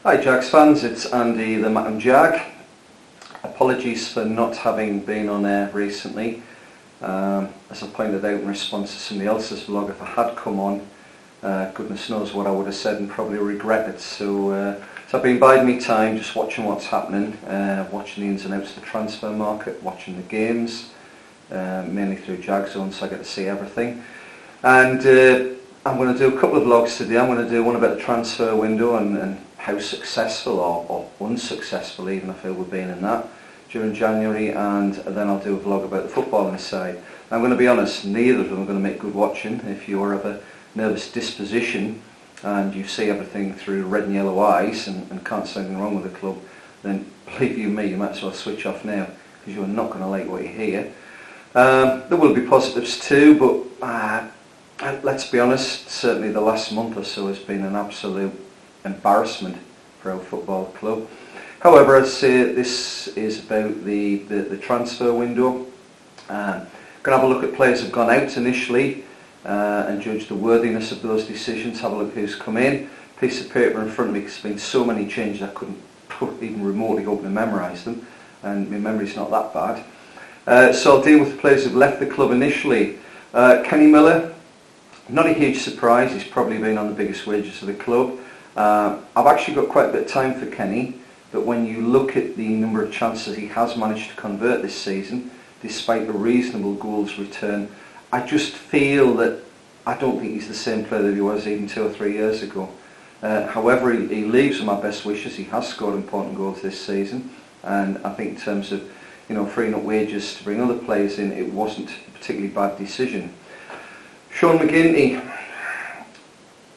Hi Jags fans, it's Andy the Mackem Jag. Apologies for not having been on air recently. As I pointed out in response to somebody else's vlog, if I had come on, goodness knows what I would have said and probably regretted. So I've been biding me time, just watching what's happening, watching the ins and outs of the transfer market, watching the games, mainly through Jag Zone, so I get to see everything. And I'm going to do a couple of vlogs today. I'm going to do one about the transfer window and how successful or unsuccessful even I feel we've been in that during January, and then I'll do a vlog about the footballing side. I'm going to be honest, neither of them are going to make good watching. If you're of a nervous disposition and you see everything through red and yellow eyes and can't see anything wrong with the club, then believe you me, you might as well switch off now, because you're not going to like what you hear. There will be positives too, but let's be honest, certainly the last month or so has been an absolute embarrassment for our football club. However, I'd say this is about the transfer window. Going to have a look at players who've gone out initially and judge the worthiness of those decisions. Have a look who's come in. Piece of paper in front of me, because there's been so many changes I couldn't even remotely hope to memorise them, and my memory's not that bad. So I'll deal with the players who've left the club initially. Kenny Miller, not a huge surprise. He's probably been on the biggest wages of the club. I've actually got quite a bit of time for Kenny, but when you look at the number of chances he has managed to convert this season, despite a reasonable goals return, I just feel that I don't think he's the same player that he was even 2 or 3 years ago. However, he leaves with my best wishes. He has scored important goals this season, and I think in terms of freeing up wages to bring other players in, it wasn't a particularly bad decision. Sean McGinty,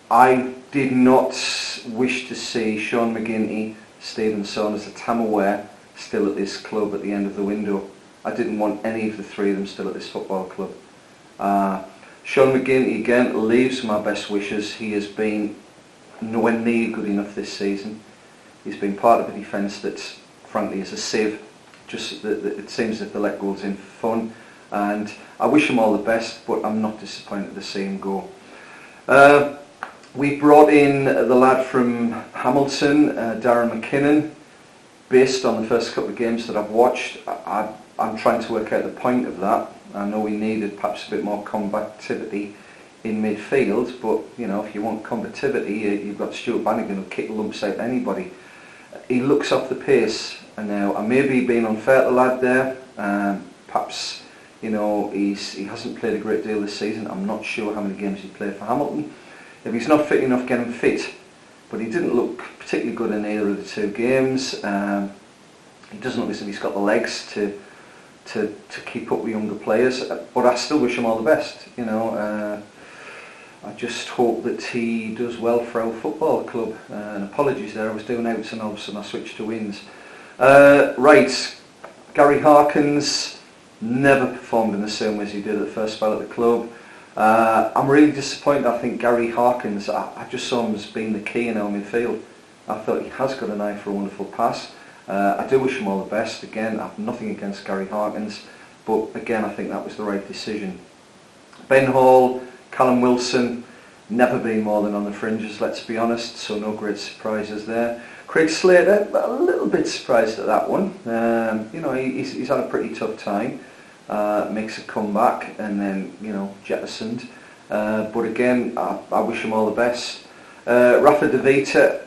I did not wish to see Sean McGinty, Stephen Saunders, at Tamaware still at this club at the end of the window. I didn't want any of the three of them still at this football club. Sean McGinty again leaves my best wishes. He has been nowhere near good enough this season. He's been part of a defence that frankly is a sieve. Just it seems that they let goals in for fun, and I wish him all the best, but I'm not disappointed to see him go. We brought in the lad from Hamilton, Darren McKinnon. Based on the first couple of games that I've watched, I'm trying to work out the point of that. I know we needed perhaps a bit more combativity in midfield, but if you want combativity, you've got Stuart Bannigan who'll kick lumps out anybody. He looks off the pace, and now I may be being unfair to the lad there. Perhaps he hasn't played a great deal this season. I'm not sure how many games he played for Hamilton. If he's not fit enough, get him fit. But he didn't look particularly good in either of the 2 games. He doesn't look as if he's got the legs to keep up with younger players. But I still wish him all the best. I just hope that he does well for our football club. And apologies there, I was doing outs and all of a sudden I switched to wins. Right, Gary Harkins never performed in the same way as he did at the first spell at the club. I'm really disappointed. I think Gary Harkins, I just saw him as being the key in our midfield. I thought he has got an eye for a wonderful pass. I do wish him all the best. Again, I have nothing against Gary Harkins, but again I think that was the right decision. Ben Hall, Callum Wilson, never been more than on the fringes, let's be honest, so no great surprises there. Craig Slater, a little bit surprised at that one. He's had a pretty tough time. Makes a comeback and then jettisoned, but again I wish him all the best. Rafa De Vita,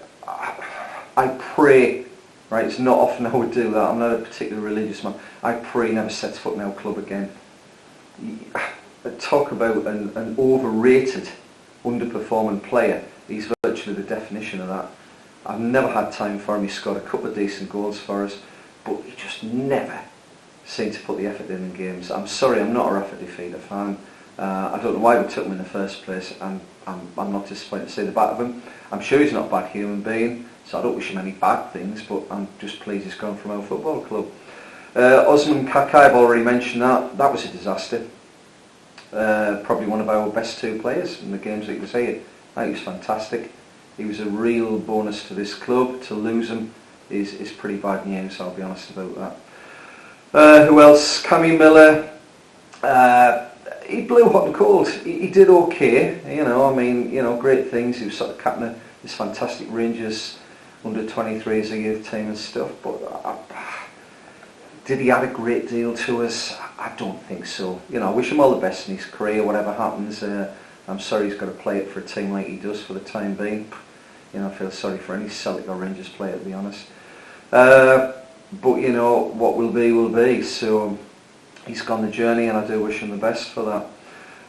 I pray, right, it's not often I would do that, I'm not a particularly religious man, I pray he never sets foot in our club again. Talk about an overrated, underperforming player. He's virtually the definition of that. I've never had time for him. He scored a couple of decent goals for us, but he just never seem to put the effort in games. I'm sorry, I'm not a Rafa De Vita fan. I don't know why we took him in the first place, and I'm not disappointed to see the back of him. I'm sure he's not a bad human being, so I don't wish him any bad things, but I'm just pleased he's gone from our football club. Osman Kakai, I've already mentioned that. That was a disaster. Probably one of our best 2 players in the games that he was here. I think he was fantastic. He was a real bonus to this club. To lose him is pretty bad news, I'll be honest about that. Who else? Cammy Miller. He blew hot and cold. He did okay. Great things. He was sort of captain of this fantastic Rangers under 23s, a youth team and stuff. But did he add a great deal to us? I don't think so. You know, I wish him all the best in his career, whatever happens. I'm sorry he's got to play it for a team like he does for the time being. You know, I feel sorry for any Celtic or Rangers player, to be honest. But you know, what will be will be. So he's gone the journey, and I do wish him the best for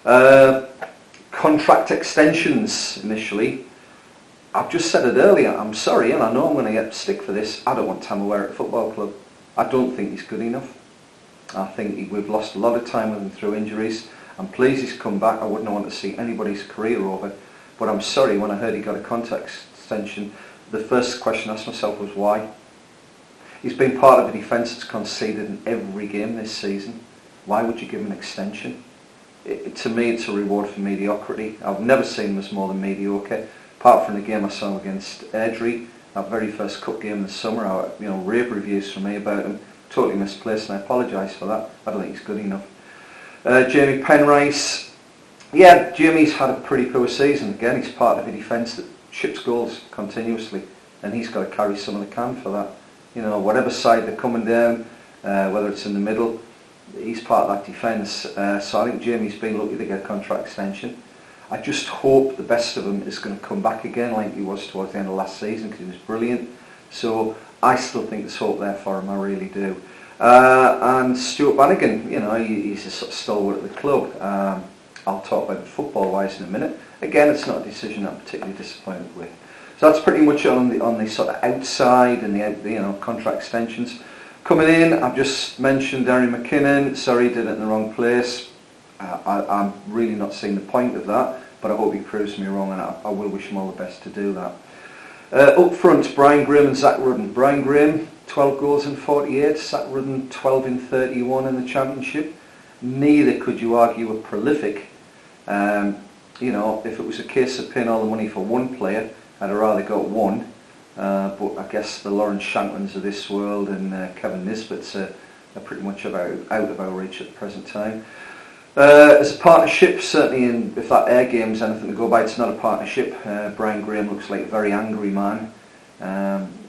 that. Contract extensions initially. I've just said it earlier. I'm sorry, and I know I'm going to get stick for this. I don't want Tamaware at Football Club. I don't think he's good enough. I think we've lost a lot of time with him through injuries. I'm pleased he's come back. I wouldn't want to see anybody's career over. But I'm sorry, when I heard he got a contract extension, the first question I asked myself was why? He's been part of a defence that's conceded in every game this season. Why would you give him an extension? To me, it's a reward for mediocrity. I've never seen him as more than mediocre. Apart from the game I saw him against Airdrie, that very first cup game in the summer, rave reviews from me about him. Totally misplaced, and I apologise for that. I don't think he's good enough. Jamie Penrice. Yeah, Jamie's had a pretty poor season. Again, he's part of a defence that ships goals continuously, and he's got to carry some of the can for that. You know, whatever side they're coming down, whether it's in the middle, he's part of that defence. So I think Jamie's been lucky to get a contract extension. I just hope the best of him is going to come back again like he was towards the end of last season, because he was brilliant. So I still think there's hope there for him, I really do. And Stuart Bannigan, you know, he's a sort of stalwart at the club. I'll talk about it football-wise in a minute. Again, it's not a decision I'm particularly disappointed with. So that's pretty much on the sort of outside and the contract extensions. Coming in, I've just mentioned Darren McKinnon. Sorry, did it in the wrong place. I'm really not seeing the point of that, but I hope he proves me wrong, and I will wish him all the best to do that. Up front, Brian Graham and Zach Rudden. Brian Graham, 12 goals in 48. Zach Rudden, 12 in 31 in the Championship. Neither, could you argue, were prolific. If it was a case of paying all the money for one player, I'd have rather got one. But I guess the Lawrence Shanklins of this world and Kevin Nisbets are pretty much out of our reach at the present time. As a partnership, certainly if that Air game's anything to go by, it's not a partnership. Brian Graham looks like a very angry man,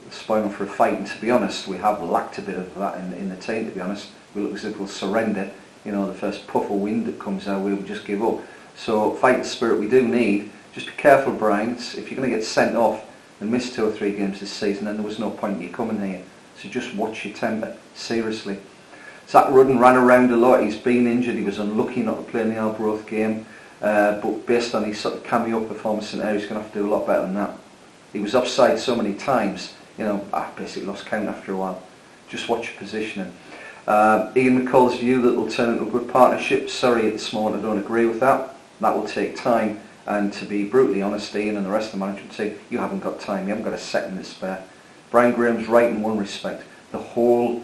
spoiling for a fight, and to be honest, we have lacked a bit of that in the team, to be honest. We look as if we'll surrender. You know, the first puff of wind that comes our way, we'll just give up. So fighting spirit we do need. Just be careful, Brian. If you're going to get sent off and miss 2 or 3 games this season, then there was no point in you coming here. So just watch your temper, seriously. Zach Rudden ran around a lot. He's been injured. He was unlucky not to play in the Arbroath game. But based on his sort of cameo performance in there, he's going to have to do a lot better than that. He was offside so many times, I basically lost count after a while. Just watch your positioning. Ian McCall's view that they'll turn into a good partnership. Sorry, at this moment I don't agree with that. That will take time. And to be brutally honest, Ian and the rest of the management team, you haven't got time. You haven't got a second to spare. Brian Graham's right in one respect. The whole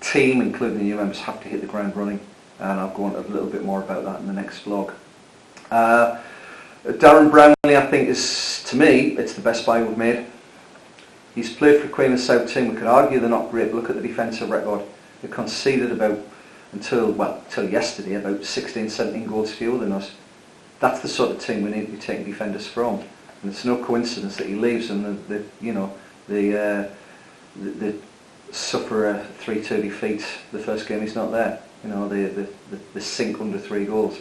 team, including the new members, have to hit the ground running, and I'll go on a little bit more about that in the next vlog. Darren Brownlee, I think, to me, it's the best buy we've made. He's played for a Queen of South team. We could argue they're not great. Look at the defensive record. They conceded until yesterday, about 16, 17 goals fewer than us. That's the sort of team we need to be taking defenders from, and it's no coincidence that he leaves and they suffer a 3-2 defeat the first game he's not there. They sink under 3 goals.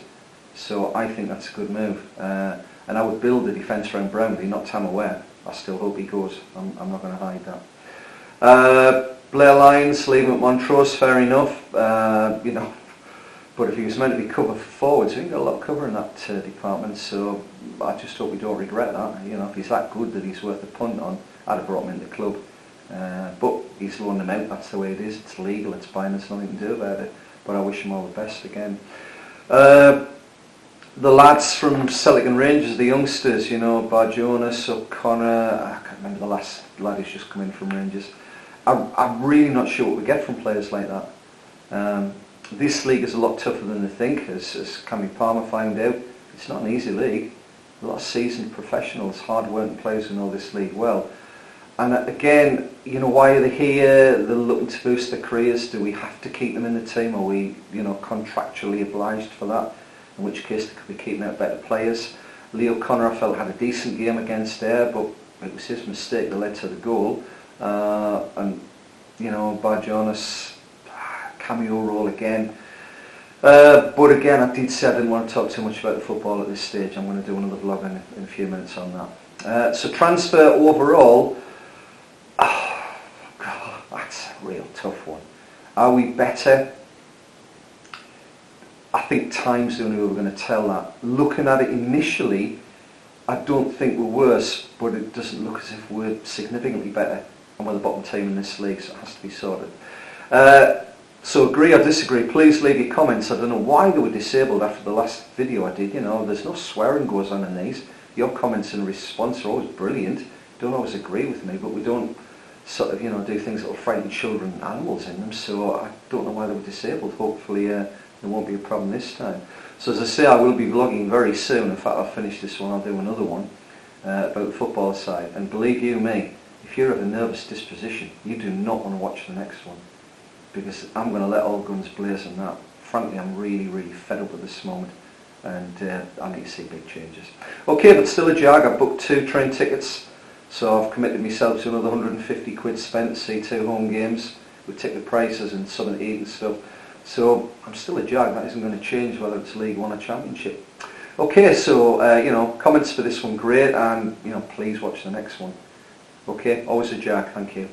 So I think that's a good move. And I would build the defence around Brownlee, not Tamaware. I still hope he goes. I'm not going to hide that. Blair Lyons leaving at Montrose, fair enough. But if he was meant to be cover for forwards, we got a lot of cover in that department. So I just hope we don't regret that. If he's that good that he's worth a punt on, I'd have brought him into the club. But he's loaned them out. That's the way it is. It's legal. It's fine. There's nothing to do about it. But I wish him all the best again. The lads from Celtic and Rangers, the youngsters, Bar Jonas, O'Connor, I can't remember the last lad who's just come in from Rangers. I'm really not sure what we get from players like that. This league is a lot tougher than they think, as Cammy Palmer found out. It's not an easy league. A lot of seasoned professionals, hard-working players who know this league well. And again, why are they here? They're looking to boost their careers. Do we have to keep them in the team? Are we, contractually obliged for that? In which case they could be keeping out better players. Leo Connor, I felt, had a decent game against Ayr, but it was his mistake that led to the goal. And, you know, by Jonas, cameo role again. But again, I did say I didn't want to talk too much about the football at this stage. I'm going to do another vlog in a few minutes on that. So transfer overall, oh, God, that's a real tough one. Are we better? I think time's the only way we're going to tell that. Looking at it initially, I don't think we're worse, but it doesn't look as if we're significantly better. And we're the bottom team in this league, so it has to be sorted. So agree or disagree, please leave your comments. I don't know why they were disabled after the last video I did. You know, there's no swearing goes on in these. Your comments and response are always brilliant. Don't always agree with me, but we don't sort of, you know, do things that will frighten children and animals in them. So I don't know why they were disabled. Hopefully there won't be a problem this time. So as I say, I will be vlogging very soon. In fact, I'll finish this one, I'll do another one about the football side. And believe you me, if you're of a nervous disposition, you do not want to watch the next one, because I'm going to let all guns blaze on that. Frankly, I'm really, really fed up at this moment, and I need to see big changes. Okay, but still a Jag. I've booked 2 train tickets, so I've committed myself to another 150 quid spent to see 2 home games with ticket prices and something to eat and stuff. So I'm still a Jag. That isn't going to change whether it's League One or Championship. Okay, so you know, comments for this one great, and you know, please watch the next one. Okay, always a Jag. Thank you.